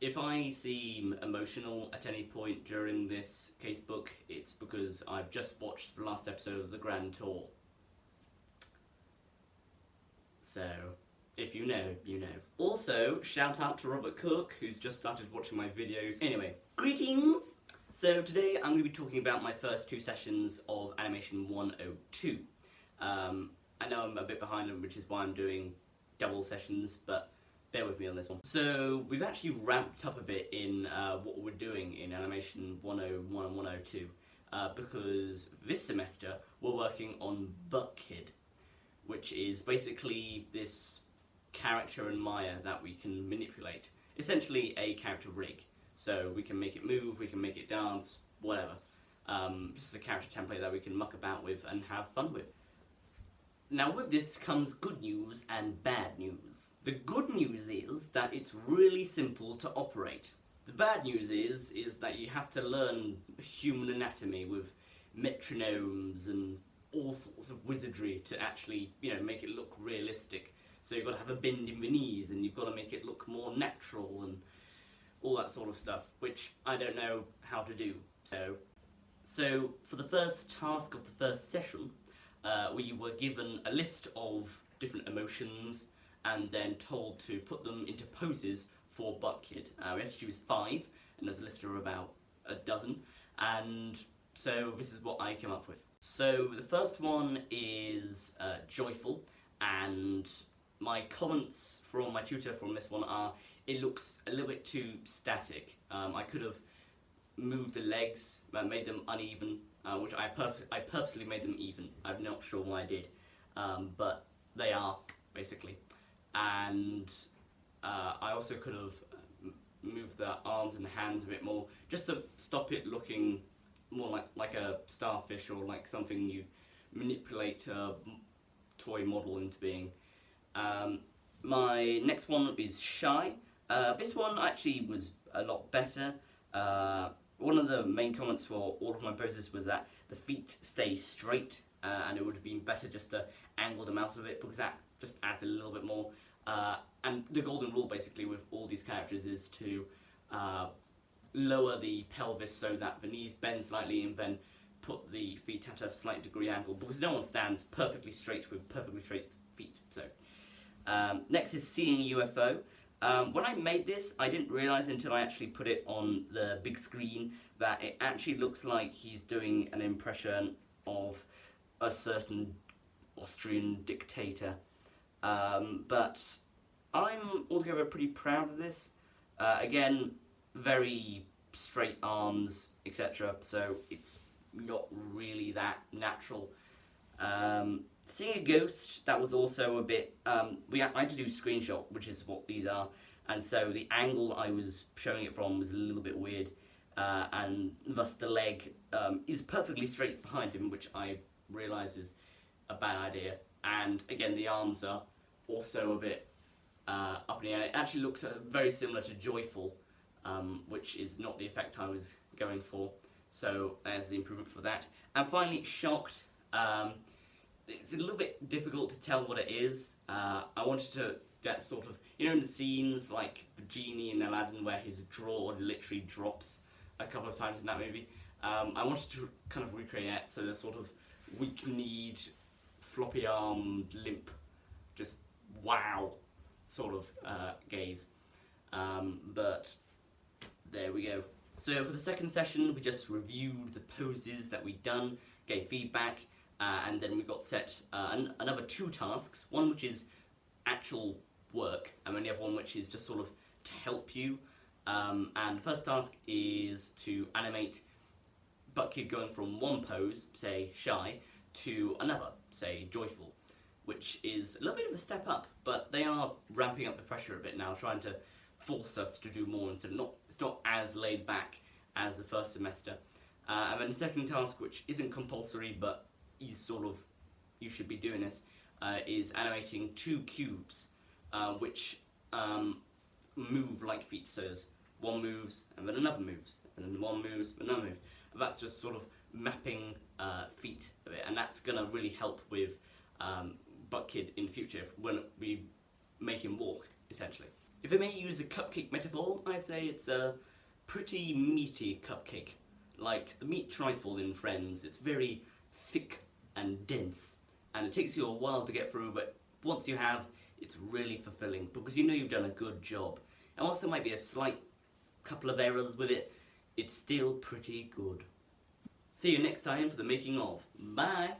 If I seem emotional at any point during this casebook, it's because I've just watched the last episode of the Grand Tour. So, if you know, you know. Also, shout out to Robert Cook, who's just started watching my videos. Anyway, greetings! So today I'm going to be talking about my first 2 sessions of Animation 102. I know I'm a bit behind, which is why I'm doing double sessions, but bear with me on this one. So we've actually ramped up a bit in what we're doing in Animation 101 and 102, because this semester we're working on Buckid, which is basically this character in Maya that we can manipulate. Essentially a character rig. So we can make it move, we can make it dance, whatever. Just a character template that we can muck about with and have fun with. Now with this comes good news and bad news. The good news is that it's really simple to operate. The bad news is that you have to learn human anatomy with metronomes and all sorts of wizardry to actually, make it look realistic. So you've got to have a bend in the knees, and you've got to make it look more natural and all that sort of stuff, which I don't know how to do. So for the first task of the first session, we were given a list of different emotions and then told to put them into poses for Buckid. We had to choose 5, and there's a list of about a dozen, and so this is what I came up with. So the first one is joyful, and my comments from my tutor from this one are, it looks a little bit too static. I could have moved the legs, made them uneven, which I purposely made them even. I'm not sure why I did, but they are, basically. And I also could have moved the arms and hands a bit more, just to stop it looking more like a starfish, or like something you manipulate a toy model into being. My next one is shy. This one actually was a lot better. One of the main comments for all of my poses was that the feet stay straight, and it would have been better just to angle them out of it, because that just adds a little bit more. And the golden rule basically with all these characters is to lower the pelvis so that the knees bend slightly, and then put the feet at a slight degree angle, because no one stands perfectly straight with perfectly straight feet. So next is seeing UFO. When I made this, I didn't realise until I actually put it on the big screen that it actually looks like he's doing an impression of a certain Austrian dictator. But I'm altogether pretty proud of this. Again, very straight arms, etc. So it's not really that natural. Seeing a ghost, that was also a bit, I had to do screenshot, which is what these are, and so the angle I was showing it from was a little bit weird, and thus the leg is perfectly straight behind him, which I realise is a bad idea. And again, the arms are also a bit up in the air. It actually looks very similar to Joyful, which is not the effect I was going for, so there's the improvement for that. And finally, shocked. It's a little bit difficult to tell what it is. I wanted to get sort of, in the scenes like the genie in Aladdin where his drawer literally drops a couple of times in that movie. I wanted to kind of recreate that, so the sort of weak-kneed, floppy-armed, limp, just wow sort of gaze. But there we go. So for the second session, we just reviewed the poses that we'd done, gave feedback, and then we got set another 2 tasks, one which is actual work, and then the other one which is just sort of to help you. And the first task is to animate Buckid going from one pose, say shy, to another, say joyful, which is a little bit of a step up, but they are ramping up the pressure a bit now, trying to force us to do more, instead of it's not as laid back as the first semester. And then the second task, which isn't compulsory but is sort of, you should be doing this, is animating 2 cubes which move like feet. So there's one moves and then another moves, and then one moves and another moves. And that's just sort of mapping feet a bit, and that's going to really help with Buckid in the future when we make him walk, essentially. If I may use a cupcake metaphor, I'd say it's a pretty meaty cupcake. Like the meat trifle in Friends, it's very thick and dense, and it takes you a while to get through, but once you have, it's really fulfilling because you know you've done a good job. And whilst there might be a slight couple of errors with it, it's still pretty good. See you next time for the making of. Bye!